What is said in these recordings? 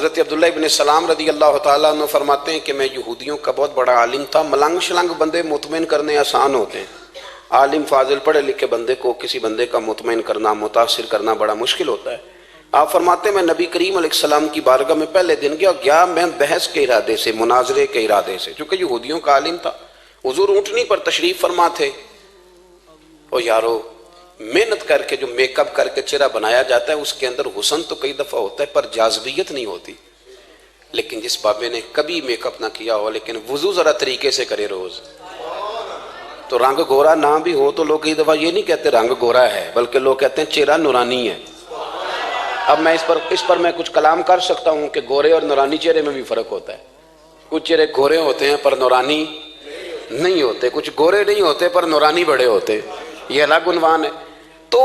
حضرت عبداللہ ابن سلام رضی اللہ تعالیٰ عنہ فرماتے ہیں کہ میں یہودیوں کا بہت بڑا عالم تھا. ملنگ شلنگ بندے مطمئن کرنے آسان ہوتے ہیں، عالم فاضل پڑھے لکھے بندے کو کسی بندے کا مطمئن کرنا، متاثر کرنا بڑا مشکل ہوتا ہے. آپ فرماتے ہیں میں نبی کریم علیہ السلام کی بارگاہ میں پہلے دن گیا میں بحث کے ارادے سے، مناظرے کے ارادے سے، چونکہ یہودیوں کا عالم تھا. حضور اونٹنی پر تشریف فرما تھے. او یارو، محنت کر کے جو میک اپ کر کے چہرہ بنایا جاتا ہے اس کے اندر حسن تو کئی دفعہ ہوتا ہے پر جاذبیت نہیں ہوتی. لیکن جس بابے نے کبھی میک اپ نہ کیا ہو لیکن وضو ذرا طریقے سے کرے روز، تو رنگ گورا نہ بھی ہو تو لوگ کئی دفعہ یہ نہیں کہتے رنگ گورا ہے، بلکہ لوگ کہتے ہیں چہرہ نورانی ہے. اب میں اس پر میں کچھ کلام کر سکتا ہوں کہ گورے اور نورانی چہرے میں بھی فرق ہوتا ہے. کچھ چہرے گورے ہوتے ہیں پر نورانی نہیں ہوتے، کچھ گورے نہیں ہوتے پر نورانی بڑے ہوتے، یہ الگ عنوان ہے. تو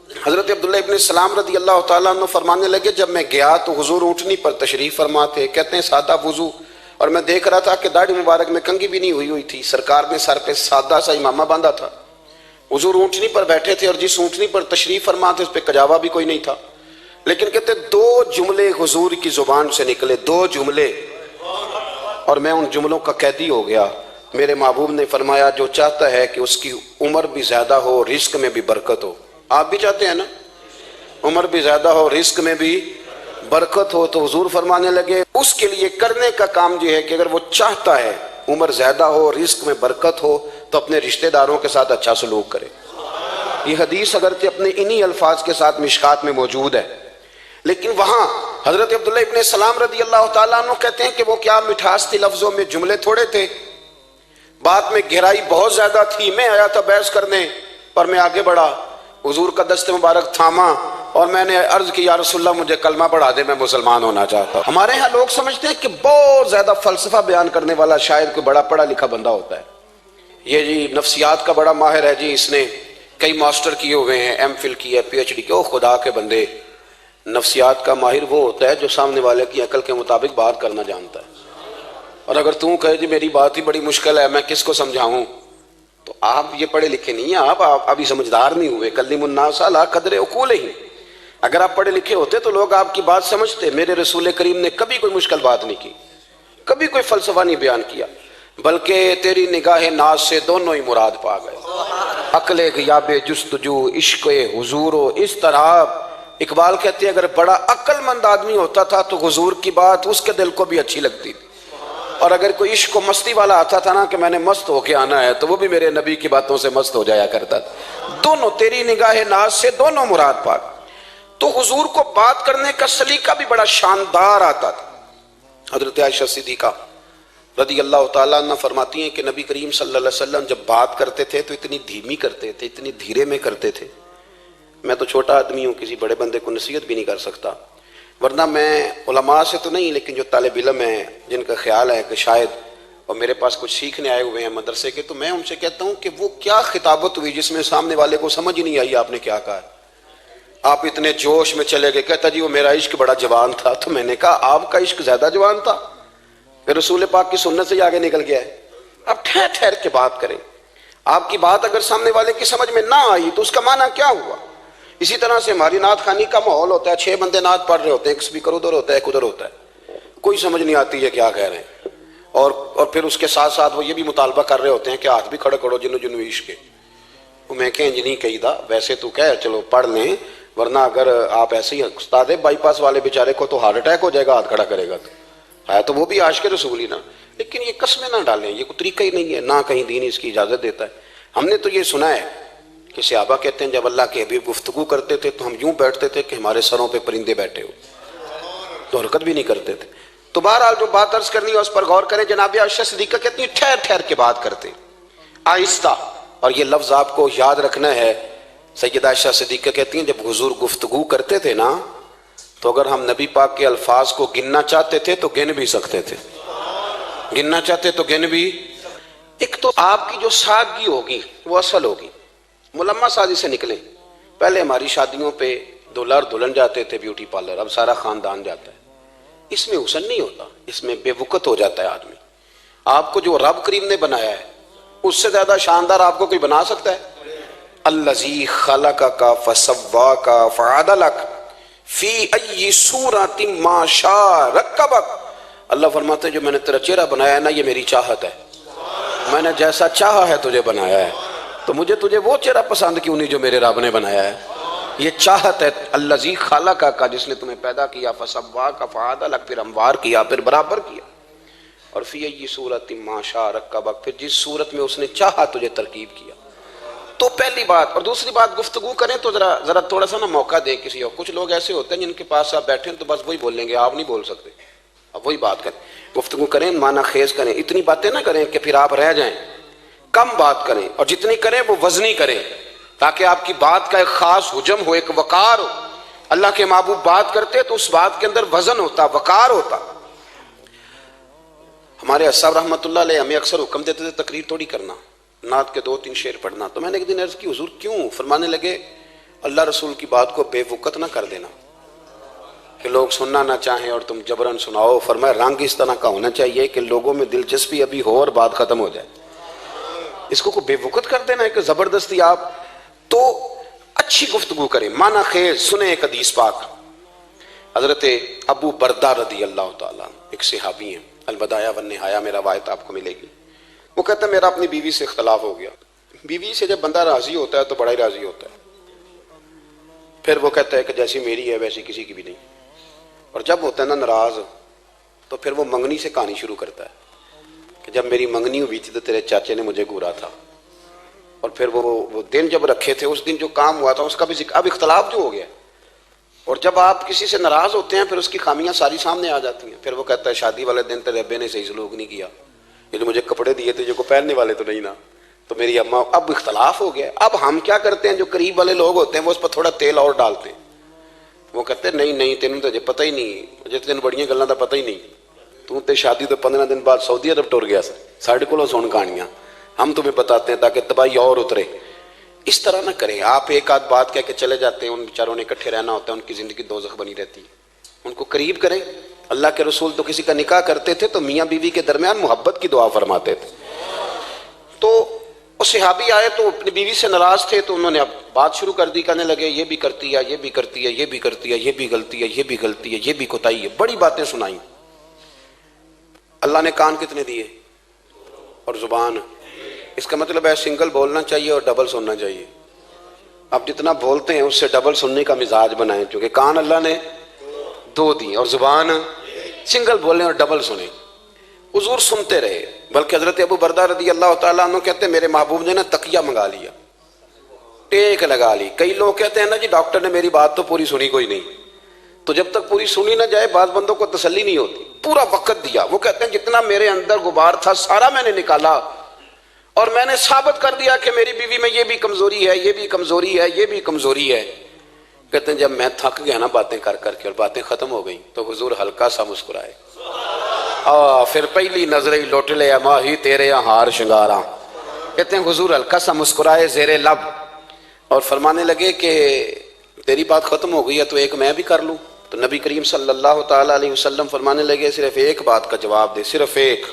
حضرت عبداللہ ابن سلام رضی اللہ تعالیٰ عنہ فرمانے لگے جب میں گیا تو حضور اونٹنی پر تشریف فرما تھے. کہتے ہیں سادہ وضو، اور میں دیکھ رہا تھا کہ داڑھی مبارک میں کنگھی بھی نہیں ہوئی تھی. سرکار نے سر پہ سادہ سا امامہ باندھا تھا. حضور اونٹنی پر بیٹھے تھے اور جس اونٹنی پر تشریف فرما تھے اس پہ کجاوا بھی کوئی نہیں تھا. لیکن کہتے دو جملے حضور کی زبان سے نکلے، دو جملے، اور میں ان جملوں کا قیدی ہو گیا. میرے محبوب نے فرمایا جو چاہتا ہے کہ اس کی عمر بھی زیادہ ہو، رزق میں بھی برکت ہو. آپ بھی چاہتے ہیں نا عمر بھی زیادہ ہو، رزق میں بھی برکت ہو، تو حضور فرمانے لگے اس کے لیے کرنے کا کام یہ ہے کہ اگر وہ چاہتا ہے عمر زیادہ ہو، رزق میں برکت ہو، تو اپنے رشتہ داروں کے ساتھ اچھا سلوک کرے. یہ حدیث اگرچہ اپنے انہی الفاظ کے ساتھ مشکات میں موجود ہے، لیکن وہاں حضرت عبداللہ ابن سلام رضی اللہ تعالیٰ عنہ کہتے ہیں کہ وہ کیا مٹھاس تھی لفظوں میں، جملے تھوڑے تھے، بات میں گہرائی بہت زیادہ تھی. میں آیا تھا بحث کرنے پر میں آگے بڑھا، حضور کا دست مبارک تھاما اور میں نے عرض کی یا رسول اللہ مجھے کلمہ پڑھا دے، میں مسلمان ہونا چاہتا ہوں. ہمارے ہاں لوگ سمجھتے ہیں کہ بہت زیادہ فلسفہ بیان کرنے والا شاید کوئی بڑا پڑھا لکھا بندہ ہوتا ہے. یہ جی نفسیات کا بڑا ماہر ہے جی، اس نے کئی ماسٹر کیے ہوئے ہیں، ایم فل کی ہے، پی ایچ ڈی کی. او خدا کے بندے، نفسیات کا ماہر وہ ہوتا ہے جو سامنے والے کی عقل کے مطابق بات کرنا جانتا ہے. اور اگر تم کہے جی میری بات ہی بڑی مشکل ہے میں کس کو سمجھاؤں، تو آپ یہ پڑھے لکھے نہیں ہیں، آپ ابھی سمجھدار نہیں ہوئے. کلم الناس علی قدر عقولہم. اگر آپ پڑھے لکھے ہوتے تو لوگ آپ کی بات سمجھتے. میرے رسول کریم نے کبھی کوئی مشکل بات نہیں کی، کبھی کوئی فلسفہ نہیں بیان کیا، بلکہ تیری نگاہ ناز سے دونوں ہی مراد پا گئے. عقل غیاب جستجو، عشق حضور و اضطراب. اقبال کہتے ہیں اگر بڑا عقل مند آدمی ہوتا تھا تو حضور کی بات اس کے دل کو بھی اچھی لگتی تھی، اور اگر کوئی عشق و مستی والا آتا تھا نا کہ میں نے مست ہو کے آنا ہے تو وہ بھی میرے نبی کی باتوں سے مست ہو جایا کرتا تھا. دونوں تیری نگاہ ناز سے دونوں مراد پا. تو حضور کو بات کرنے کا سلیقہ بھی بڑا شاندار آتا تھا. حضرت عائشہ صدیقہ رضی اللہ تعالیٰ عنہ فرماتی ہیں کہ نبی کریم صلی اللہ علیہ وسلم جب بات کرتے تھے تو اتنی دھیمی کرتے تھے، اتنی دھیرے میں کرتے تھے. میں تو چھوٹا آدمی ہوں، کسی بڑے بندے کو نصیحت بھی نہیں کر سکتا، ورنہ میں علماء سے تو نہیں لیکن جو طالب علم ہیں جن کا خیال ہے کہ شاید اور میرے پاس کچھ سیکھنے آئے ہوئے ہیں مدرسے کے، تو میں ان سے کہتا ہوں کہ وہ کیا خطابت ہوئی جس میں سامنے والے کو سمجھ ہی نہیں آئی آپ نے کیا کہا. آپ اتنے جوش میں چلے گئے. کہتا جی وہ میرا عشق بڑا جوان تھا. تو میں نے کہا آپ کا عشق زیادہ جوان تھا، پھر رسول پاک کی سنت سے آگے نکل گیا ہے. اب ٹھہر ٹھہر کے بات کریں. آپ کی بات اگر سامنے والے کی سمجھ میں نہ آئی تو اس کا معنی کیا ہوا. اسی طرح سے ہماری نعت خوانی کا ماحول ہوتا ہے، 6 بندے نعت پڑھ رہے ہوتے ہیں، ایک اسپیکر ادھر ہوتا ہے ایک ادھر ہوتا ہے، کوئی سمجھ نہیں آتی ہے کیا کہہ رہے ہیں. اور پھر اس کے ساتھ ساتھ وہ یہ بھی مطالبہ کر رہے ہوتے ہیں کہ ہاتھ بھی کھڑے کرو جنو جنو عشق کے. میں کہیں نہیں کہی دا، ویسے تو کہہ چلو پڑھ لیں، ورنہ اگر آپ ایسے ہی استاد بائی پاس والے بیچارے کو تو ہارٹ اٹیک ہو جائے گا ہاتھ کھڑا کرے گا، تو ہے تو وہ بھی عاشق رسول ہی نا. لیکن یہ قسمیں نہ ڈالیں، یہ کوئی طریقہ ہی نہیں ہے، نہ کہیں دین اس کی اجازت دیتا ہے. ہم نے تو یہ سنا ہے کہ صحابہ کہتے ہیں جب اللہ کے حبیب گفتگو کرتے تھے تو ہم یوں بیٹھتے تھے کہ ہمارے سروں پہ پرندے بیٹھے ہو، تو حرکت بھی نہیں کرتے تھے. تو بہرحال جو بات عرض کرنی ہے اس پر غور کریں. جناب عائشہ صدیقہ کہتی ہیں ٹھہر ٹھہر کے بات کرتے آہستہ، اور یہ لفظ آپ کو یاد رکھنا ہے. سیدہ عائشہ صدیقہ کہتی ہیں جب حضور گفتگو کرتے تھے نا تو اگر ہم نبی پاک کے الفاظ کو گننا چاہتے تھے تو گن بھی سکتے تھے، گننا چاہتے تو گن بھی. ایک تو آپ کی جو سادگی ہوگی وہ اصل ہوگی، ملمہ سازی سے نکلیں. پہلے ہماری شادیوں پہ دلہا اور دلہن جاتے تھے بیوٹی پارلر، اب سارا خاندان جاتا ہے. اس میں حسن نہیں ہوتا، اس میں بے وقت ہو جاتا ہے آدمی. آپ کو جو رب کریم نے بنایا ہے اس سے زیادہ شاندار آپ کو کوئی بنا سکتا ہے؟ الذی خلقک فسواک فعدلک. فی ای صورت ما شاء رکبک، اللہ فرماتے ہیں جو میں نے تیرا چہرہ بنایا ہے نا یہ میری چاہت ہے، میں نے جیسا چاہا ہے تجھے بنایا ہے، تو مجھے تجھے وہ چہرہ پسند کیوں نہیں جو میرے رب نے بنایا ہے؟ یہ چاہت ہے الذی خلقک کا، جس نے تمہیں پیدا کیا، فسواک فعدلک، پھر ہموار کیا، پھر برابر کیا، اور فی ای صورت ما شاء رکبک، پھر جس صورت میں اس نے چاہا تجھے ترکیب کیا۔ تو پہلی بات، اور دوسری بات گفتگو کریں تو ذرا تھوڑا سا نا موقع دیں کسی اور۔ کچھ لوگ ایسے ہوتے ہیں جن کے پاس آپ بیٹھیں تو بس وہی بول لیں گے، آپ نہیں بول سکتے، اب وہی بات کریں، گفتگو کریں، معنی خیز کریں، اتنی باتیں نہ کریں کہ پھر آپ رہ جائیں، کم بات کریں، اور جتنی کریں وہ وزنی کریں تاکہ آپ کی بات کا ایک خاص حجم ہو، ایک وقار ہو۔ اللہ کے محبوب بات کرتے تو اس بات کے اندر وزن ہوتا، وقار ہوتا۔ ہمارے صاحب رحمۃ اللہ علیہ ہمیں اکثر حکم دیتے تھے تقریر تھوڑی کرنا، نعت کے 2-3 شعر پڑھنا، تو میں نے ایک دن عرض کی حضور کیوں؟ فرمانے لگے اللہ رسول کی بات کو بے وقت نہ کر دینا کہ لوگ سننا نہ چاہیں اور تم جبرن سناؤ، فرمایا رنگ اس طرح کا ہونا چاہیے کہ لوگوں میں دلچسپی ابھی ہو اور بات ختم ہو جائے، اس کو بے وقت کر دینا ہے کہ زبردستی آپ۔ تو اچھی گفتگو کریں، معنی خیز سنیں۔ ایک حدیث پاک حضرت ابو بردہ رضی اللہ تعالیٰ ایک صحابی ہیں، البدایہ والنہایہ میں روایت آپ کو ملے گی، وہ کہتا ہے میرا اپنی بیوی سے اختلاف ہو گیا۔ بیوی سے جب بندہ راضی ہوتا ہے تو بڑا ہی راضی ہوتا ہے، پھر وہ کہتا ہے کہ جیسی میری ہے ویسی کسی کی بھی نہیں، اور جب ہوتا ہے نا ناراض تو پھر وہ منگنی سے کہانی شروع کرتا ہے کہ جب میری منگنی ہوئی تھی تو تیرے چاچے نے مجھے گورا تھا، اور پھر وہ دن جب رکھے تھے اس دن جو کام ہوا تھا اس کا بھی ذکر، اب اختلاف جو ہو گیا، اور جب آپ کسی سے ناراض ہوتے ہیں پھر اس کی خامیاں ساری سامنے آ جاتی ہیں، پھر وہ کہتا ہے شادی والے دن تیرے ابے نے صحیح سلوک نہیں کیا، یہ جو مجھے کپڑے دیے تھے جو کو پہننے والے تو نہیں نا، تو میری اماں، اب اختلاف ہو گیا۔ اب ہم کیا کرتے ہیں، جو قریب والے لوگ ہوتے ہیں وہ اس پر تھوڑا تیل اور ڈالتے ہیں، وہ کہتے ہیں نہیں تینوں تو پتہ ہی نہیں، مجھے تین بڑیاں گلاں دا پتہ ہی نہیں، تو تے شادی تو 15 دن بعد سعودی عرب ٹر گیا ساڑھے کو سن کہانیاں، ہم تمہیں بتاتے ہیں تاکہ تباہی اور اترے۔ اس طرح نہ کریں، آپ ایک آدھ بات کہہ کے چلے جاتے ہیں، ان بیچاروں نے اکٹھے رہنا ہوتا ہے، ان کی زندگی دوزخ بنی رہتی ہے، ان کو قریب کریں۔ اللہ کے رسول تو کسی کا نکاح کرتے تھے تو میاں بیوی کے درمیان محبت کی دعا فرماتے تھے، تو وہ صحابی آئے تو اپنی بیوی سے ناراض تھے تو انہوں نے اب بات شروع کر دی، کہنے لگے یہ بھی کرتی ہے، یہ بھی کرتی ہے، یہ بھی کرتی ہے، یہ بھی غلطی ہے، یہ بھی غلطی ہے، یہ بھی کوتاہی ہے، بڑی باتیں سنائیں۔ اللہ نے کان کتنے دیے اور زبان، اس کا مطلب ہے سنگل بولنا چاہیے اور ڈبل سننا چاہیے۔ اب جتنا بولتے ہیں اس سے ڈبل سننے کا مزاج بنائیں، کیونکہ کان اللہ نے 2 دی اور زبان سنگل بولیں اور ڈبل سنیں۔ حضور سنتے رہے، بلکہ حضرت ابو بردہ رضی اللہ تعالیٰ عنہ کہتے ہیں میرے محبوب نے نا تکیہ منگا لیا، ٹیک لگا لی۔ کئی لوگ کہتے ہیں نا جی ڈاکٹر نے میری بات تو پوری سنی کوئی نہیں، تو جب تک پوری سنی نہ جائے بعض بندوں کو تسلی نہیں ہوتی، پورا وقت دیا۔ وہ کہتے ہیں جتنا میرے اندر غبار تھا سارا میں نے نکالا اور میں نے ثابت کر دیا کہ میری بیوی میں یہ بھی کمزوری ہے، یہ بھی کمزوری ہے، یہ بھی کمزوری ہے۔ کہتے ہیں جب میں تھک گیا نا باتیں کر کر کے اور باتیں ختم ہو گئیں تو حضور ہلکا سا مسکرائے، پھر پہلی نظر ہی لوٹ لے ماہی تیرے ہار شنگاراں۔ کہتے ہیں حضور ہلکا سا مسکرائے زیر لب اور فرمانے لگے کہ تیری بات ختم ہو گئی ہے تو ایک میں بھی کر لوں۔ تو نبی کریم صلی اللہ تعالیٰ علیہ وسلم فرمانے لگے صرف ایک بات کا جواب دے، صرف ایک،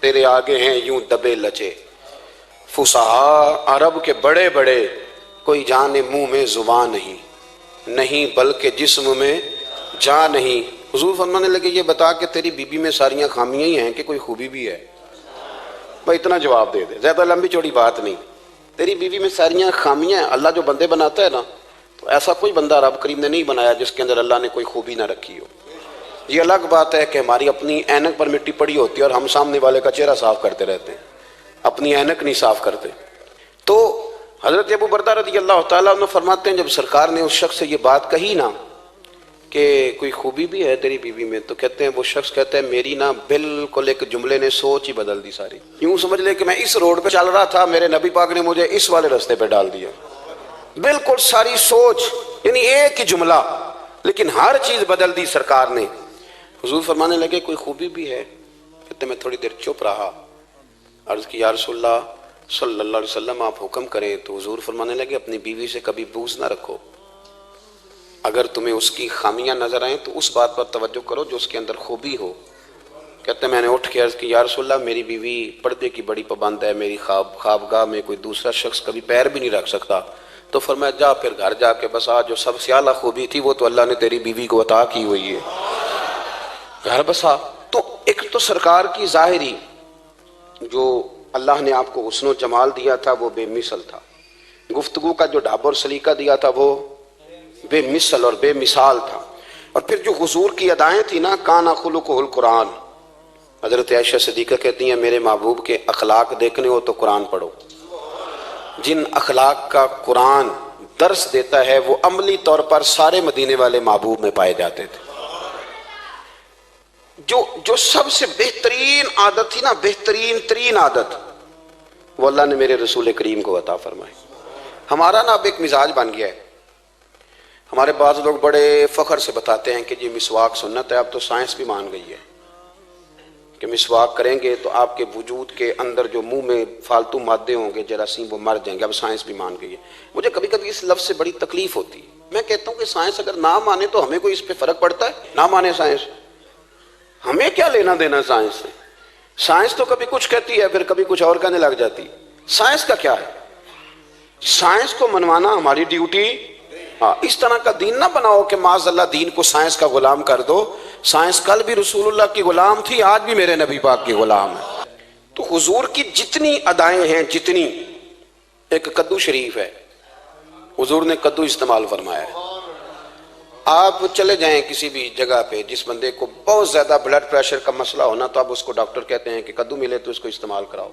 تیرے آگے ہیں یوں دبے لچے فصحا عرب کے بڑے بڑے، کوئی جانے منہ میں زبان نہیں بلکہ جسم میں جا نہیں۔ حضور فرمانے لگے یہ بتا کہ تیری بیوی میں ساریاں خامیاں ہی ہیں کہ کوئی خوبی بھی ہے؟ بھائی اتنا جواب دے دے، زیادہ لمبی چوڑی بات نہیں، تیری بیوی میں ساریاں خامیاں ہیں۔ اللہ جو بندے بناتا ہے نا تو ایسا کوئی بندہ رب کریم نے نہیں بنایا جس کے اندر اللہ نے کوئی خوبی نہ رکھی ہو۔ یہ الگ بات ہے کہ ہماری اپنی اینک پر مٹی پڑی ہوتی ہے اور ہم سامنے والے کا چہرہ صاف کرتے رہتے ہیں، اپنی اینک نہیں صاف کرتے۔ تو حضرت ابو بردہ رضی اللہ تعالیٰ عنہ فرماتے ہیں جب سرکار نے اس شخص سے یہ بات کہی نا کہ کوئی خوبی بھی ہے تیری بیوی میں، تو کہتے ہیں وہ شخص کہتا ہے میری نا بالکل ایک جملے نے سوچ ہی بدل دی ساری، یوں سمجھ لے کہ میں اس روڈ پہ چل رہا تھا، میرے نبی پاک نے مجھے اس والے رستے پہ ڈال دیا، بالکل ساری سوچ، یعنی ایک ہی جملہ لیکن ہر چیز بدل دی سرکار نے۔ حضور فرمانے لگے کوئی خوبی بھی ہے؟ کہتے میں تھوڑی دیر چپ رہا، عرض کی یا رسول اللہ صلی اللہ علیہ وسلم آپ حکم کریں۔ تو حضور فرمانے لگے اپنی بیوی سے کبھی بغض نہ رکھو، اگر تمہیں اس کی خامیاں نظر آئیں تو اس بات پر توجہ کرو جو اس کے اندر خوبی ہو۔ کہتے ہیں میں نے اٹھ کے عرض کی یا رسول اللہ میری بیوی پردے کی بڑی پابند ہے، میری خوابگاہ میں کوئی دوسرا شخص کبھی پیر بھی نہیں رکھ سکتا، تو فرمایا جا پھر گھر جا کے بسا، جو سب سے اعلیٰ خوبی تھی وہ تو اللہ نے تیری بیوی کو عطا کی ہوئی ہے، گھر بسا۔ تو ایک تو سرکار کی ظاہری جو اللہ نے آپ کو حسن و جمال دیا تھا وہ بے مثل تھا، گفتگو کا جو ڈھب اور سلیقہ دیا تھا وہ بے مثل اور بے مثال تھا، اور پھر جو حضور کی ادائیں تھی نا، کانا خلقہ القرآن۔ حضرت عائشہ صدیقہ کہتی ہیں میرے محبوب کے اخلاق دیکھنے ہو تو قرآن پڑھو، جن اخلاق کا قرآن درس دیتا ہے وہ عملی طور پر سارے مدینے والے محبوب میں پائے جاتے تھے۔ جو سب سے بہترین عادت تھی نا، بہترین ترین عادت، وہ اللہ نے میرے رسول کریم کو عطا فرمائی۔ ہمارا نا اب ایک مزاج بن گیا ہے، ہمارے بعض لوگ بڑے فخر سے بتاتے ہیں کہ یہ مسواک سنت ہے، اب تو سائنس بھی مان گئی ہے کہ مسواک کریں گے تو آپ کے وجود کے اندر جو منہ میں فالتو مادے ہوں گے جراثیم وہ مر جائیں گے، اب سائنس بھی مان گئی ہے۔ مجھے کبھی کبھی اس لفظ سے بڑی تکلیف ہوتی ہے، میں کہتا ہوں کہ سائنس اگر نہ مانے تو ہمیں کوئی اس پہ فرق پڑتا ہے؟ نہ مانے سائنس، ہمیں کیا لینا دینا سائنس سے؟ سائنس تو کبھی کچھ کہتی ہے پھر کبھی کچھ اور کہنے لگ جاتی ہے، سائنس کا کیا ہے؟ سائنس کو منوانا ہماری ڈیوٹی۔ ہاں، اس طرح کا دین نہ بناؤ کہ معاذ اللہ دین کو سائنس کا غلام کر دو۔ سائنس کل بھی رسول اللہ کی غلام تھی، آج بھی میرے نبی پاک کی غلام ہے۔ تو حضور کی جتنی ادائیں ہیں، جتنی، ایک کدو شریف ہے، حضور نے کدو استعمال فرمایا ہے۔ آپ چلے جائیں کسی بھی جگہ پہ، جس بندے کو بہت زیادہ بلڈ پریشر کا مسئلہ ہونا تو اب اس کو ڈاکٹر کہتے ہیں کہ کدو ملے تو اس کو استعمال کراؤ۔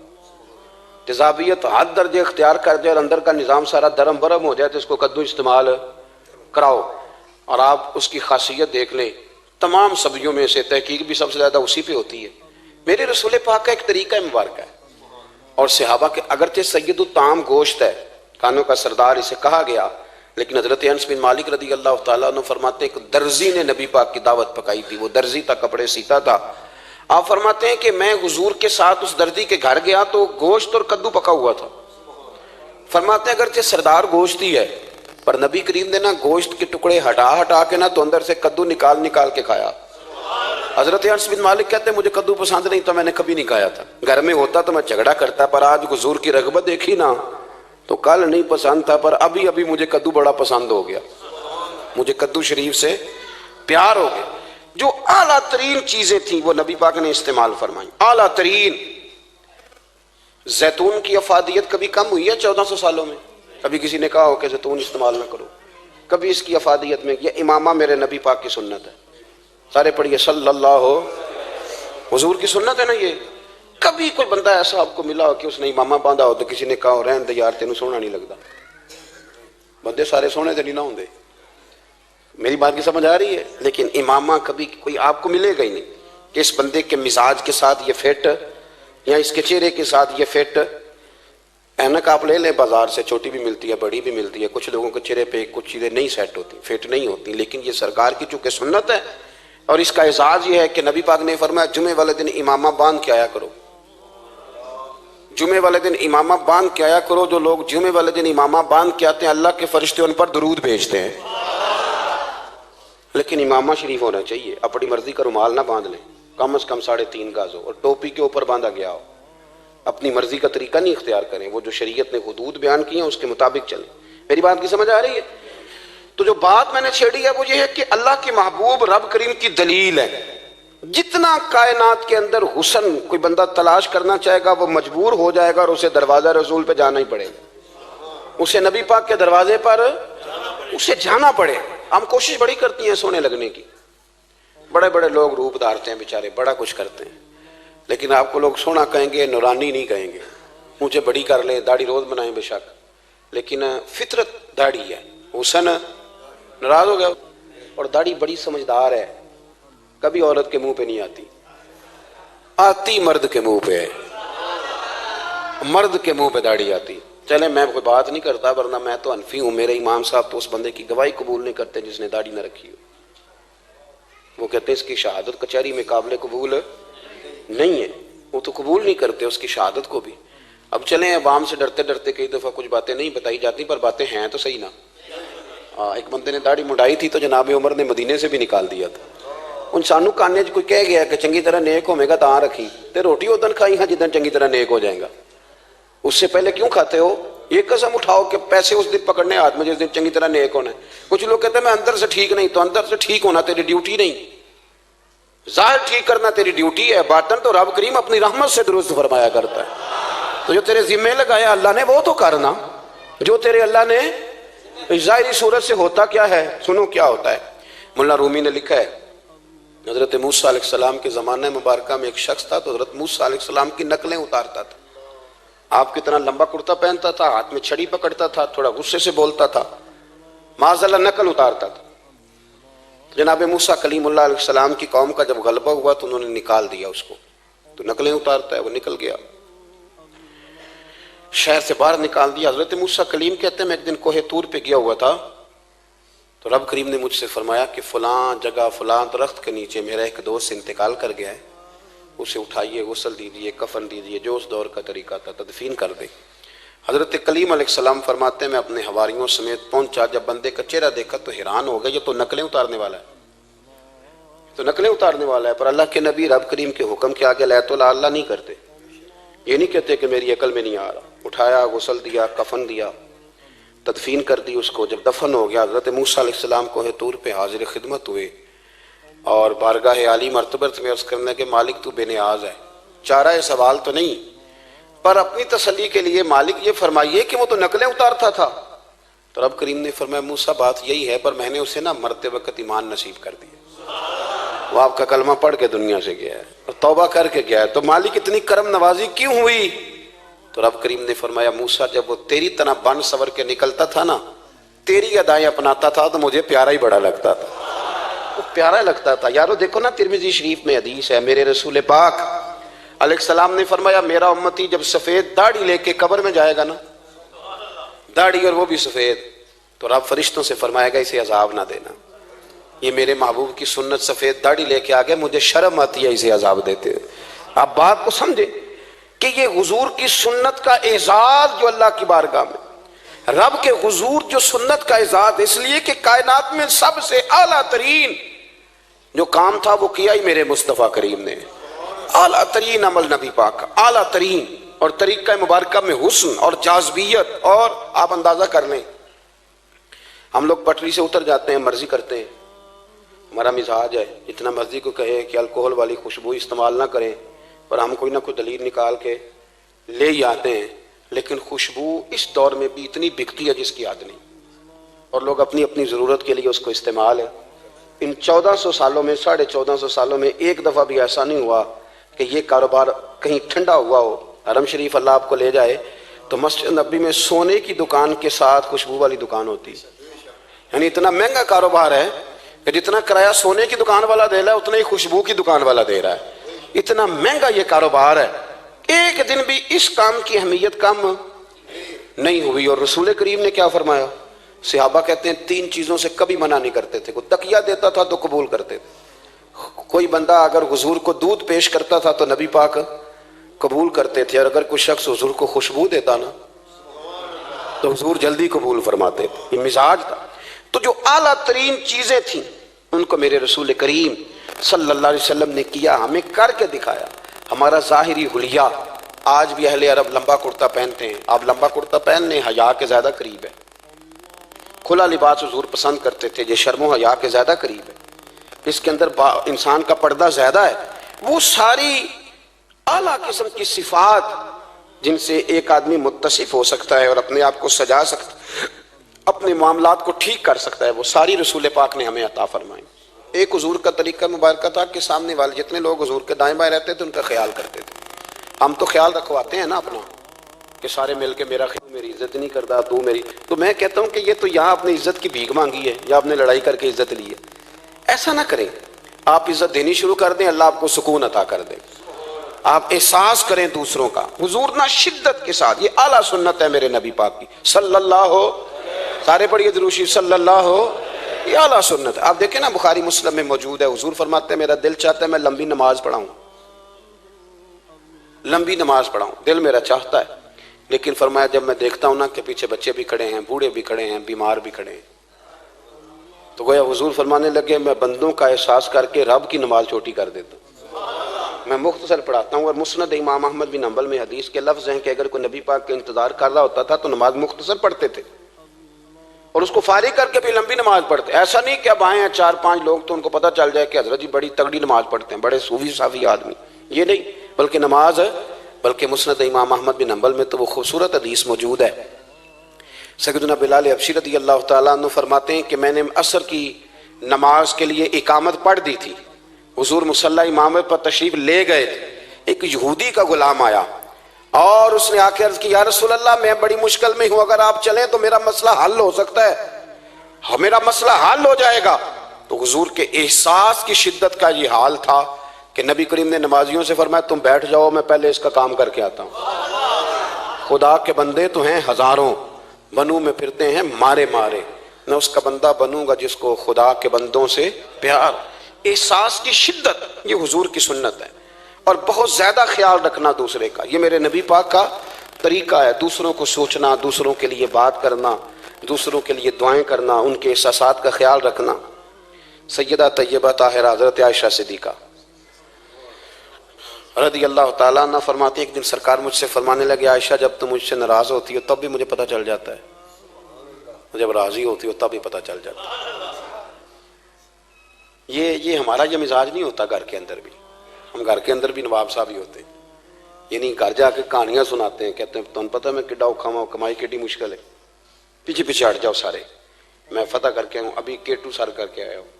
تیزابیت حد درجے اختیار کر جائے اور اندر کا نظام سارا درم برم ہو جائے تو اس کو کدو استعمال کراؤ۔ اور آپ اس کی خاصیت دیکھ لیں، تمام سبزیوں میں سے تحقیق بھی سب سے زیادہ اسی پہ ہوتی ہے۔ میرے رسول پاک کا ایک طریقہ مبارکہ ہے، اور صحابہ کے اگرچہ سید الطعام گوشت ہے، کھانوں کا سردار اسے کہا گیا، لیکن حضرت انس بن مالک رضی اللہ تعالیٰ عنہ فرماتے ہیں کہ درزی نے نبی پاک کی دعوت پکائی تھی، وہ درزی تھا، کپڑے سیتا تھا۔ آپ فرماتے ہیں کہ میں حضور کے ساتھ اس درزی کے گھر گیا تو گوشت اور کدو پکا ہوا تھا۔ فرماتے ہیں اگرچہ سردار گوشت ہی ہے پر نبی کریم نے نا گوشت کے ٹکڑے ہٹا کے نا تو اندر سے کدو نکال کے کھایا۔ حضرت انس بن مالک کہتے ہیں مجھے کدو پسند نہیں تھا، میں نے کبھی نہیں کھایا تھا، گھر میں ہوتا تو میں جھگڑا کرتا، پر آج حضور کی رغبت دیکھی نا تو کل نہیں پسند تھا پر ابھی مجھے کدو بڑا پسند ہو گیا، مجھے کدو شریف سے پیار ہو گیا۔ جو اعلیٰ ترین چیزیں تھیں وہ نبی پاک نے استعمال فرمائی، اعلیٰ ترین۔ زیتون کی افادیت کبھی کم ہوئی ہے 1400 سالوں میں؟ کبھی کسی نے کہا ہو کہ زیتون استعمال نہ کرو؟ کبھی اس کی افادیت میں، یہ امامہ میرے نبی پاک کی سنت ہے، سارے پڑھیے صلی اللہ ہو، حضور کی سنت ہے نا یہ۔ کبھی کوئی بندہ ایسا آپ کو ملا ہو کہ اس نے امامہ باندھا ہو تو کسی نے کہا ہو رہن دے یار تینوں سونا نہیں لگتا؟ بندے سارے سونے دے نہیں نہ ہوندے، میری بات کی سمجھ آ رہی ہے؟ لیکن امامہ کبھی کوئی آپ کو ملے گا ہی نہیں کہ اس بندے کے مزاج کے ساتھ یہ فٹ، یا اس کے چہرے کے ساتھ یہ فٹ۔ اینک آپ لے لیں بازار سے، چھوٹی بھی ملتی ہے بڑی بھی ملتی ہے، کچھ لوگوں کے چہرے پہ کچھ چیزیں نہیں سیٹ ہوتی، فٹ نہیں ہوتی، لیکن یہ سرکار کی چونکہ سنت ہے، اور اس کا اعزاز یہ ہے کہ نبی پاک نے فرمایا جمعے والے دن امامہ باندھ کے آیا کرو، جمعے والے دن امامہ باندھ کے آیا کرو۔ جو لوگ جمعے والے دن امامہ باندھ کے آتے ہیں اللہ کے فرشتے ان پر درود بھیجتے ہیں، لیکن امامہ شریف ہونا چاہیے، اپنی مرضی کا رومال نہ باندھ لیں، کم از کم 3.5 گز ہو اور ٹوپی کے اوپر باندھا گیا ہو، اپنی مرضی کا طریقہ نہیں اختیار کریں، وہ جو شریعت نے حدود بیان کی ہیں اس کے مطابق چلیں۔ میری بات کی سمجھ آ رہی ہے؟ تو جو بات میں نے چھیڑی ہے وہ یہ ہے کہ اللہ کے محبوب رب کریم کی دلیل ہے۔ جتنا کائنات کے اندر حسن کوئی بندہ تلاش کرنا چاہے گا وہ مجبور ہو جائے گا اور اسے دروازہ رسول پہ جانا ہی پڑے گا، اسے نبی پاک کے دروازے پر اسے جانا پڑے۔ ہم کوشش بڑی کرتی ہیں سونے لگنے کی، بڑے بڑے لوگ روپ دھارتے ہیں بیچارے، بڑا کچھ کرتے ہیں، لیکن آپ کو لوگ سونا کہیں گے، نورانی نہیں کہیں گے۔ مجھے بڑی کر لیں، داڑھی روز بنائیں بے شک، لیکن فطرت داڑھی ہے، حسن ناراض ہو گیا۔ اور داڑھی بڑی سمجھدار ہے، کبھی عورت کے منہ پہ نہیں آتی، آتی مرد کے منہ پہ ہے، مرد کے منہ پہ داڑھی آتی۔ چلے میں کوئی بات نہیں کرتا ورنہ میں تو حنفی ہوں، میرے امام صاحب تو اس بندے کی گواہی قبول نہیں کرتے جس نے داڑھی نہ رکھی ہو، وہ کہتے ہیں اس کی شہادت کچہری میں قابل قبول نہیں ہے، وہ تو قبول نہیں کرتے اس کی شہادت کو بھی۔ اب چلیں عوام سے ڈرتے ڈرتے کئی دفعہ کچھ باتیں نہیں بتائی جاتی پر باتیں ہیں تو صحیح نا۔ ایک بندے نے داڑھی مڈائی تھی تو جناب عمر نے مدینے سے بھی نکال دیا تھا۔ ان سانو کانے کوئی کہہ گیا کہ چنگی طرح نیک ہوے گا تاں رکھی تے روٹی ادن کھائی ہاں جدن چنگی طرح نیک ہو جائے گا، اس سے پہلے کیوں کھاتے ہو؟ یہ قسم اٹھاؤ کہ پیسے اس دن پکڑنے ہاتھ میں جس دن چنگی طرح نیک ہونا ہے. کچھ لوگ کہتے ہیں میں اندر سے ٹھیک نہیں. تو اندر سے ٹھیک ہونا تیری ڈیوٹی نہیں, ظاہر ٹھیک کرنا تیری ڈیوٹی ہے, باطن تو رب کریم اپنی رحمت سے درست فرمایا کرتا ہے. تو جو تیرے ذمہ لگایا اللہ نے وہ تو کرنا, جو تیرے اللہ نے. ظاہری صورت سے ہوتا کیا ہے, سنو کیا ہوتا ہے. مولانا رومی نے لکھا ہے حضرت موسیٰ علیہ السلام کے زمانہ مبارکہ میں ایک شخص تھا, تو حضرت موسیٰ علیہ السلام کی نقلیں اتارتا تھا. آپ کتنا لمبا کرتا پہنتا تھا, ہاتھ میں چھڑی پکڑتا تھا, تھوڑا غصے سے بولتا تھا, معاذ اللہ نقل اتارتا تھا. جناب موسیٰ کلیم اللہ علیہ السلام کی قوم کا جب غلبہ ہوا تو انہوں نے نکال دیا اس کو, تو نقلیں اتارتا ہے, وہ نکل گیا, شہر سے باہر نکال دیا. حضرت موسیٰ کلیم کہتے ہیں میں ایک دن کوہ طور پہ گیا ہوا تھا, تو رب کریم نے مجھ سے فرمایا کہ فلاں جگہ فلاں درخت کے نیچے میرا ایک دوست انتقال کر گیا ہے, اسے اٹھائیے, غسل دیجیے, کفن دیجیے, جو اس دور کا طریقہ تھا, تدفین کر دیں. حضرت کلیم علیہ السلام فرماتے ہیں میں اپنے حواریوں سمیت پہنچا, جب بندے کا چہرہ دیکھا تو حیران ہو گیا, یہ تو نقلیں اتارنے والا ہے, تو نقلیں اتارنے والا ہے. پر اللہ کے نبی رب کریم کے حکم کے آگے لا تو اللہ نہیں کرتے, یہ نہیں کہتے کہ میری عقل میں نہیں آ رہا. اٹھایا, غسل دیا, کفن دیا, تدفین کر دی اس کو. جب دفن ہو گیا حضرت موسیٰ علیہ السلام کوہ طور پہ حاضر خدمت ہوئے اور بارگاہ عالی مرتبت میں عرض کرنے کے مالک تو بے نیاز ہے, چارہ سوال تو نہیں, پر اپنی تسلی کے لیے مالک یہ فرمائیے کہ وہ تو نقلیں اتارتا تھا. تو رب کریم نے فرمایا موسیٰ بات یہی ہے, پر میں نے اسے مرتے وقت ایمان نصیب کر دیا, وہ آپ کا کلمہ پڑھ کے دنیا سے گیا ہے اور توبہ کر کے گیا ہے, تو مالک اتنی کرم نوازی کیوں ہوئی؟ تو رب کریم نے فرمایا موسیٰ جب وہ تیری طرح بن سور کے نکلتا تھا نا, تیری ادائیں اپناتا تھا, تو مجھے پیارا ہی بڑا لگتا تھا, وہ پیارا لگتا تھا. یارو دیکھو نا ترمذی شریف میں حدیث ہے, میرے رسول پاک علیہ السلام نے فرمایا میرا امتی جب سفید داڑھی لے کے قبر میں جائے گا نا, داڑھی اور وہ بھی سفید, تو رب فرشتوں سے فرمائے گا اسے عذاب نہ دینا, یہ میرے محبوب کی سنت سفید داڑھی لے کے آگے, مجھے شرم آتی ہے اسے عذاب دیتے. آپ بات کو سمجھے کہ یہ حضور کی سنت کا اعزاز جو اللہ کی بارگاہ میں, رب کے حضور جو سنت کا اعزاز اس لیے کہ کائنات میں سب سے اعلیٰ ترین جو کام تھا وہ کیا ہی میرے مصطفیٰ کریم نے. اعلیٰ ترین عمل نبی پاک کا, اعلیٰ ترین, اور طریقہ مبارکہ میں حسن اور جاذبیت. اور آپ اندازہ کر لیں ہم لوگ پٹری سے اتر جاتے ہیں, مرضی کرتے ہیں, ہمارا مزاج ہے جتنا مرضی کو کہے کہ الکوہل والی خوشبو استعمال نہ کریں, پر ہم کوئی نہ کوئی دلیل نکال کے لے ہی آتے ہیں. لیکن خوشبو اس دور میں بھی اتنی بکتی ہے جس کی حد نہیں, اور لوگ اپنی اپنی ضرورت کے لیے اس کو استعمال ہے. ان 1400 سالوں میں 1450 سالوں میں ایک دفعہ بھی ایسا نہیں ہوا کہ یہ کاروبار کہیں ٹھنڈا ہوا ہو. حرم شریف اللہ آپ کو لے جائے تو مسجد نبی میں سونے کی دکان کے ساتھ خوشبو والی دکان ہوتی, یعنی اتنا مہنگا کاروبار ہے کہ جتنا کرایہ سونے کی دکان والا دے رہا ہے اتنا ہی خوشبو کی دکان والا دے رہا ہے. اتنا مہنگا یہ کاروبار ہے, ایک دن بھی اس کام کی اہمیت کم نہیں ہوئی. اور رسول کریم نے کیا فرمایا, صحابہ کہتے ہیں 3 چیزوں سے کبھی منع نہیں کرتے تھے. کوئی تکیہ دیتا تھا تو قبول کرتے تھے, کوئی بندہ اگر حضور کو دودھ پیش کرتا تھا تو نبی پاک قبول کرتے تھے, اور اگر کوئی شخص حضور کو خوشبو دیتا نا تو حضور جلدی قبول فرماتے تھے. یہ مزاج تھا. تو جو اعلیٰ ترین چیزیں تھیں ان کو میرے رسول کریم صلی اللہ علیہ وسلم نے کیا, ہمیں کر کے دکھایا. ہمارا ظاہری حلیہ آج بھی اہل عرب لمبا کرتا پہنتے ہیں, آپ لمبا کرتا پہن لیں, حیا کے زیادہ قریب ہے. کھلا لباس حضور پسند کرتے تھے, یہ شرم و حیا کے زیادہ قریب ہے, اس کے اندر انسان کا پردہ زیادہ ہے. وہ ساری اعلیٰ قسم کی صفات جن سے ایک آدمی متصف ہو سکتا ہے اور اپنے آپ کو سجا سکتا ہے, اپنے معاملات کو ٹھیک کر سکتا ہے, وہ ساری رسول پاک نے ہمیں عطا فرمائی. ایک حضور کا طریقہ مبارکہ تھا کہ سامنے والے جتنے لوگ حضور کے دائیں بائیں رہتے تھے ان کا خیال کرتے تھے. ہم تو خیال رکھواتے ہیں نا اپنا کہ سارے مل کے میرا خیال, میری عزت نہیں کرتا تو میری, تو میں کہتا ہوں کہ یہ تو یہاں اپنی عزت کی بھیک مانگی ہے یا آپ نے لڑائی کر کے عزت لی ہے. ایسا نہ کریں, آپ عزت دینی شروع کر دیں, اللہ آپ کو سکون عطا کر دے. آپ احساس کریں دوسروں کا. حضور نہ شدت کے ساتھ, یہ اعلیٰ سنت ہے میرے نبی پاک کی صلی اللہ ہو, سارے پڑھیے درود شریف صلی اللہ ہو, یہ اعلیٰ سنت ہے. آپ دیکھیں نا بخاری مسلم میں موجود ہے, حضور فرماتے ہیں میرا دل چاہتا ہے میں لمبی نماز پڑھاؤں, لمبی نماز پڑھاؤں, دل میرا چاہتا ہے. لیکن فرمایا جب میں دیکھتا ہوں نا کہ پیچھے بچے بھی کھڑے ہیں, بوڑھے بھی کھڑے ہیں, بیمار بھی کھڑے ہیں, تو گویا حضور فرمانے لگے میں بندوں کا احساس کر کے رب کی نماز چھوٹی کر دیتا ہوں. میں مختصر پڑھاتا ہوں، اور مسند امام احمد بن حنبل میں حدیث کے لفظ ہیں کہ اگر کوئی نبی پاک کا انتظار کر رہا ہوتا تھا تو نماز مختصر پڑھتے تھے اور اس کو فارغ کر کے بھی لمبی نماز پڑھتے. ایسا نہیں کہ اب آئے ہیں 4-5 لوگ تو ان کو پتہ چل جائے کہ حضرت جی بڑی تگڑی نماز پڑھتے ہیں، بڑے صوفی صافی آدمی، یہ نہیں، بلکہ نماز ہے. بلکہ مسند امام احمد بن حنبل میں تو وہ خوبصورت حدیث موجود ہے. سیدنا بلال حبشی رضی اللہ تعالیٰ عنہ فرماتے ہیں کہ میں نے عصر کی نماز کے لیے اقامت پڑھ دی تھی، حضور مصلی امام پر تشریف لے گئے تھے، ایک یہودی کا غلام آیا اور اس نے آ کے عرض کی یا رسول اللہ میں بڑی مشکل میں ہوں، اگر آپ چلیں تو میرا مسئلہ حل ہو سکتا ہے، میرا مسئلہ حل ہو جائے گا. تو حضور کے احساس کی شدت کا یہ حال تھا کہ نبی کریم نے نمازیوں سے فرمایا تم بیٹھ جاؤ، میں پہلے اس کا کام کر کے آتا ہوں. خدا کے بندے تو ہیں ہزاروں، بنوں میں پھرتے ہیں مارے مارے، میں اس کا بندہ بنوں گا جس کو خدا کے بندوں سے پیار. احساس کی شدت یہ حضور کی سنت ہے، اور بہت زیادہ خیال رکھنا دوسرے کا، یہ میرے نبی پاک کا طریقہ ہے. دوسروں کو سوچنا، دوسروں کے لیے بات کرنا، دوسروں کے لیے دعائیں کرنا، ان کے احساسات کا خیال رکھنا. سیدہ طیبہ طاہرہ حضرت عائشہ صدیقہ رضی اللہ تعالیٰ عنہ فرماتی ہیں ایک دن سرکار مجھ سے فرمانے لگے عائشہ جب تم مجھ سے ناراض ہوتی ہو تب بھی مجھے پتہ چل جاتا ہے، جب راضی ہوتی ہو تب بھی پتہ چل جاتا ہے. یہ ہمارا یہ مزاج نہیں ہوتا. گھر کے اندر بھی ہم گھر کے اندر بھی نواب صاحب ہی ہوتے ہیں، یعنی گھر جا کے کہانیاں سناتے ہیں، کہتے ہیں تمہیں پتہ میں کڈا اوکھا ہوں، کمائی کیڈی مشکل ہے، پیچھے پیچھے ہٹ جاؤ سارے، میں فتح کر کے آیا ہوں، ابھی K2 سر کر کے آیا ہوں.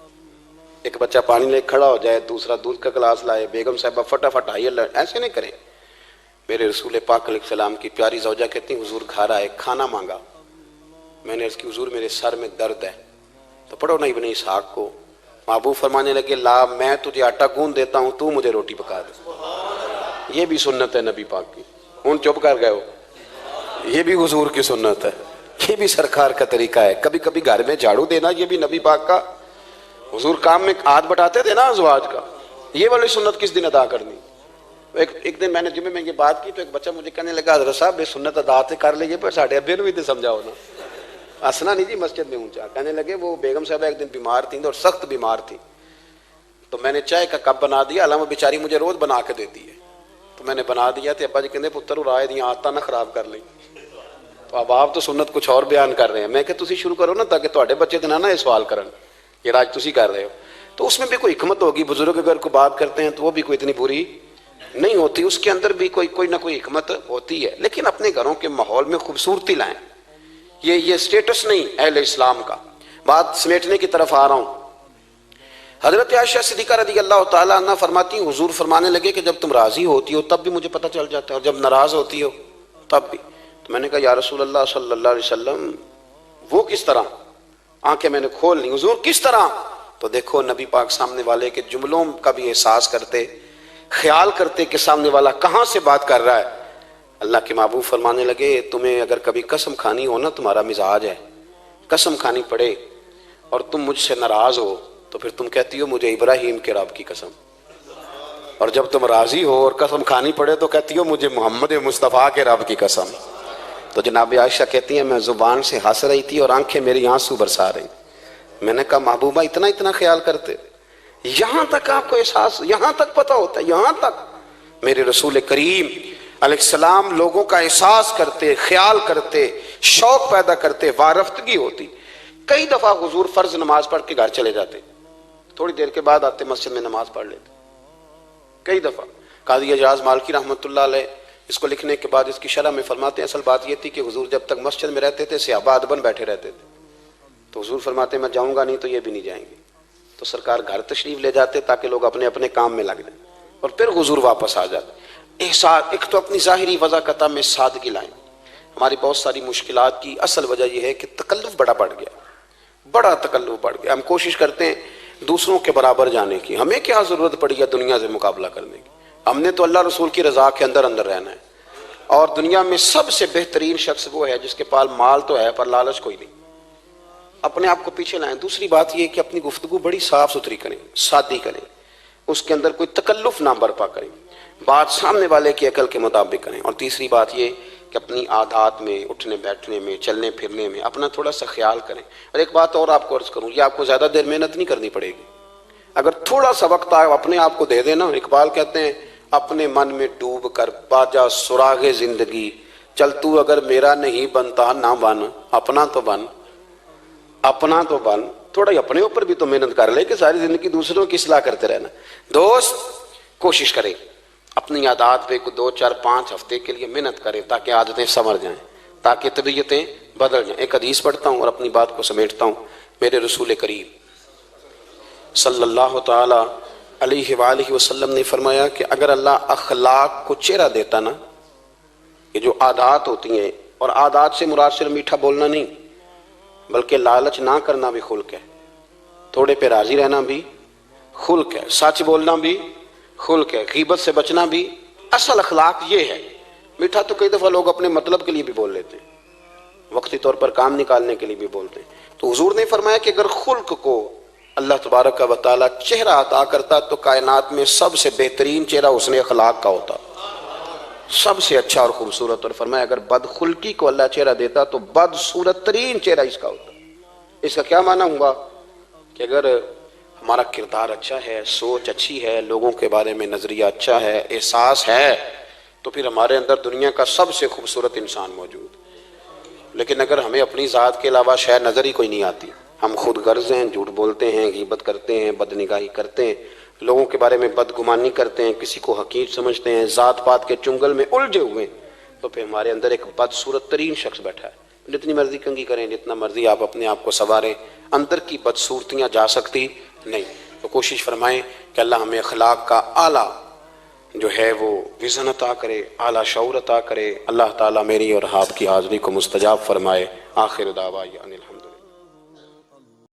ایک بچہ پانی لے کھڑا ہو جائے، دوسرا دودھ کا گلاس لائے، بیگم صاحبہ فٹافٹ آئیے، ایسے نہیں کریں. میرے رسول پاک علیہ السلام کی پیاری زوجہ کہتی ہیں حضور گھر آئے، کھانا مانگا، میں نے عرض کی حضور میرے سر میں درد ہے. تو پڑھو نا ابن اسحاق کو. محبوب فرمانے لگے لا میں تجھے آٹا گوندھ دیتا ہوں، تو مجھے روٹی پکا دے. یہ بھی سنت ہے نبی پاک کی. ان چپ کر گئے ہو، یہ بھی حضور کی سنت ہے، یہ بھی سرکار کا طریقہ ہے. کبھی کبھی گھر میں جھاڑو دینا یہ بھی نبی پاک کا. حضور کام میں ہاتھ بٹاتے تھے نا ازواج کا، یہ والی سنت کس دن ادا کرنی. ایک دن میں نے جمعے میں یہ بات کی تو ایک بچہ مجھے کہنے لگا حضرت صاحب یہ سنت ادا سے کر لیجیے پر ساڑھے ابے بھی تو سمجھاؤ نا. ہنسنا نہیں جی مسجد میں اونچا. کہنے لگے وہ بیگم صاحبہ ایک دن بیمار تھیں اور سخت بیمار تھی، تو میں نے چائے کا کپ بنا دیا، علامہ بیچاری مجھے روز بنا کے دیتی ہے، تو میں نے بنا دیا تھا. ابا جی کہنے پتر رائے دیا آتا نہ خراب کر لیں. تو اب آپ تو سنت کچھ اور بیان کر رہے ہیں. میں کہ تسی شروع کرو نا تاکہ تواڈے بچے تو نہ یہ سوال کرن یہ راج تسی کر رہے ہو. تو اس میں بھی کوئی حکمت ہوگی. بزرگ اگر کوئی بات کرتے ہیں تو وہ بھی کوئی اتنی بری نہیں ہوتی، اس کے اندر بھی کوئی نہ کوئی حکمت ہوتی ہے. لیکن اپنے گھروں کے ماحول میں خوبصورتی لائیں. یہ سٹیٹس نہیں اہل اسلام کا. بات سمیٹنے کی طرف آ رہا ہوں. حضرت عائشہ صدیقہ رضی اللہ تعالیٰ عنہ فرماتی ہیں حضور فرمانے لگے کہ جب تم راضی ہوتی ہو تب بھی مجھے پتہ چل جاتا ہے اور جب ناراض ہوتی ہو تب بھی. تو میں نے کہا یا رسول اللہ صلی اللہ علیہ وسلم وہ کس طرح؟ آنکھیں میں نے کھول لی. حضور کس طرح؟ تو دیکھو نبی پاک سامنے والے کے جملوں کا بھی احساس کرتے، خیال کرتے کہ سامنے والا کہاں سے بات کر رہا ہے. اللہ کے محبوب فرمانے لگے تمہیں اگر کبھی قسم کھانی ہو نا، تمہارا مزاج ہے قسم کھانی پڑے اور تم مجھ سے ناراض ہو تو پھر تم کہتی ہو مجھے ابراہیم کے رب کی قسم، اور جب تم راضی ہو اور قسم کھانی پڑے تو کہتی ہو مجھے محمد مصطفیٰ کے رب کی قسم. تو جناب عائشہ کہتی ہیں میں زبان سے ہنس رہی تھی اور آنکھیں میری آنسو برسا رہی. میں نے کہا محبوبہ اتنا خیال کرتے، یہاں تک آپ کو احساس، یہاں تک پتہ ہوتا ہے، یہاں تک. میرے رسول کریم علیہ السلام لوگوں کا احساس کرتے، خیال کرتے، شوق پیدا کرتے، وارفتگی ہوتی. کئی دفعہ حضور فرض نماز پڑھ کے گھر چلے جاتے، تھوڑی دیر کے بعد آتے مسجد میں نماز پڑھ لیتے. کئی دفعہ قاضی اعجاز مالکی رحمۃ اللہ علیہ اس کو لکھنے کے بعد اس کی شرح میں فرماتے ہیں اصل بات یہ تھی کہ حضور جب تک مسجد میں رہتے تھے صحابہ ادباً بیٹھے رہتے تھے. تو حضور فرماتے ہیں میں جاؤں گا نہیں تو یہ بھی نہیں جائیں گے. تو سرکار گھر تشریف لے جاتے تاکہ لوگ اپنے اپنے کام میں لگ جائیں اور پھر حضور واپس آ جاتے. احساس ایک تو اپنی ظاہری وضاحت میں سادگی لائیں. ہماری بہت ساری مشکلات کی اصل وجہ یہ ہے کہ تکلف بڑا بڑھ گیا، بڑا تکلف بڑھ گیا. ہم کوشش کرتے ہیں دوسروں کے برابر جانے کی. ہمیں کیا ضرورت پڑی ہے دنیا سے مقابلہ کرنے کی؟ ہم نے تو اللہ رسول کی رضا کے اندر رہنا ہے. اور دنیا میں سب سے بہترین شخص وہ ہے جس کے پاس مال تو ہے پر لالچ کوئی نہیں. اپنے آپ کو پیچھے لائیں. دوسری بات یہ کہ اپنی گفتگو بڑی صاف ستھری کریں، سادی کریں، اس کے اندر کوئی تکلف نہ برپا کریں، بات سامنے والے کی عقل کے مطابق کریں. اور تیسری بات یہ کہ اپنی عادات میں، اٹھنے بیٹھنے میں، چلنے پھرنے میں اپنا تھوڑا سا خیال کریں. اور ایک بات اور آپ کو عرض کروں، یہ آپ کو زیادہ دیر محنت نہیں کرنی پڑے گی. اگر تھوڑا سا وقت آپ اپنے آپ کو دے دیں نا، اقبال کہتے ہیں اپنے من میں ڈوب کر باجا سراغ زندگی، چل تو اگر میرا نہیں بنتا نہ بن، اپنا تو بن، اپنا تو بن، تھوڑا ہی اپنے اوپر بھی تو محنت کر لے کہ ساری زندگی دوسروں کی اصلاح کرتے رہنا۔ دوست کوشش کریں اپنی عادات پہ 2 4 5 ہفتے کے لیے محنت کریں تاکہ عادتیں سنور جائیں، تاکہ طبیعتیں بدل جائیں۔ ایک حدیث پڑھتا ہوں اور اپنی بات کو سمیٹتا ہوں۔ میرے رسول کریم صلی اللہ تعالی علیہ وآلہ وسلم نے فرمایا کہ اگر اللہ اخلاق کو چہرہ دیتا نا، یہ جو عادات ہوتی ہیں، اور عادات سے مراد صرف میٹھا بولنا نہیں بلکہ لالچ نہ کرنا بھی خلق ہے، تھوڑے پہ راضی رہنا بھی خلق ہے، سچ بولنا بھی خلق ہے، غیبت سے بچنا بھی، اصل اخلاق یہ ہے۔ میٹھا تو کئی دفعہ لوگ اپنے مطلب کے لیے بھی بول لیتے ہیں، وقتی طور پر کام نکالنے کے لیے بھی بولتے ہیں۔ تو حضور نے فرمایا کہ اگر خلق کو اللہ تبارک و تعالیٰ چہرہ عطا کرتا تو کائنات میں سب سے بہترین چہرہ حسن اخلاق کا ہوتا، سب سے اچھا اور خوبصورت۔ اور فرمایا اگر بدخلقی کو اللہ چہرہ دیتا تو بدصورت ترین چہرہ اس کا ہوتا۔ اس کا کیا معنی ہوا کہ اگر ہمارا کردار اچھا ہے، سوچ اچھی ہے، لوگوں کے بارے میں نظریہ اچھا ہے، احساس ہے، تو پھر ہمارے اندر دنیا کا سب سے خوبصورت انسان موجود۔ لیکن اگر ہمیں اپنی ذات کے علاوہ شاید نظر ہی کوئی نہیں آتی، ہم خود غرض ہیں، جھوٹ بولتے ہیں، غیبت کرتے ہیں، بدنگاہی کرتے ہیں، لوگوں کے بارے میں بدگمانی کرتے ہیں، کسی کو حقیر سمجھتے ہیں، ذات پات کے چنگل میں الجھے ہوئے ہیں، تو پھر ہمارے اندر ایک بدصورت ترین شخص بیٹھا ہے۔ جتنی مرضی کنگھی کریں، جتنا مرضی آپ اپنے آپ کو سنواریں، اندر کی بدصورتیاں جا سکتی نہیں۔ تو کوشش فرمائیں کہ اللہ ہمیں اخلاق کا اعلیٰ جو ہے وہ وزن عطا کرے، اعلیٰ شعور عطا کرے۔ اللہ تعالیٰ میری اور آپ کی حاضری کو مستجاب فرمائے۔ آخر دعوانا الحمد